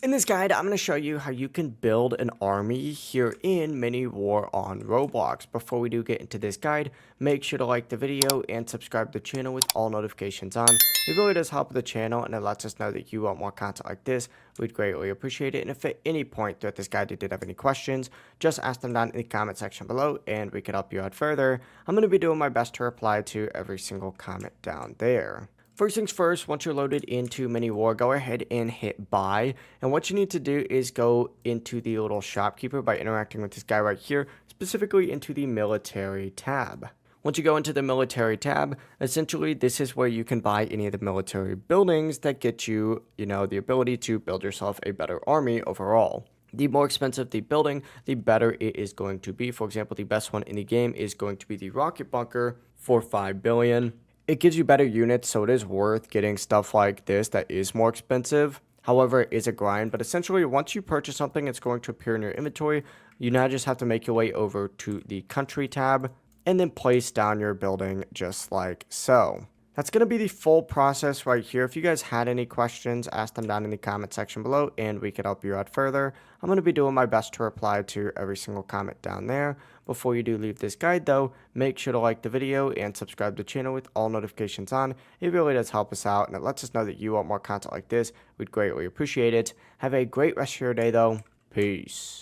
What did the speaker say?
In this guide, I'm going to show you how you can build an army here in Mini War on Roblox. Before we do get into this guide, make sure to like the video and subscribe to the channel with all notifications on. It really does help the channel and it lets us know that you want more content like this. We'd greatly appreciate it. And if at any point throughout this guide you did have any questions, just ask them down in the comment section below and we can help you out further. I'm going to be doing my best to reply to every single comment down there. First things first, once you're loaded into Mini War, go ahead and hit buy. And what you need to do is go into the little shopkeeper by interacting with this guy right here, specifically into the military tab. Once you go into the military tab, essentially this is where you can buy any of the military buildings that get you, the ability to build yourself a better army overall. The more expensive the building, the better it is going to be. For example, the best one in the game is going to be the rocket bunker for 5 billion. It gives you better units, so it is worth getting stuff like this that is more expensive. However, it is a grind, but essentially once you purchase something, it's going to appear in your inventory. You now just have to make your way over to the country tab and then place down your building just like so. That's going to be the full process right here. If you guys had any questions, ask them down in the comment section below and we can help you out further. I'm going to be doing my best to reply to every single comment down there. Before you do leave this guide though, make sure to like the video and subscribe to the channel with all notifications on. It really does help us out and it lets us know that you want more content like this. We'd greatly appreciate it. Have a great rest of your day though. Peace.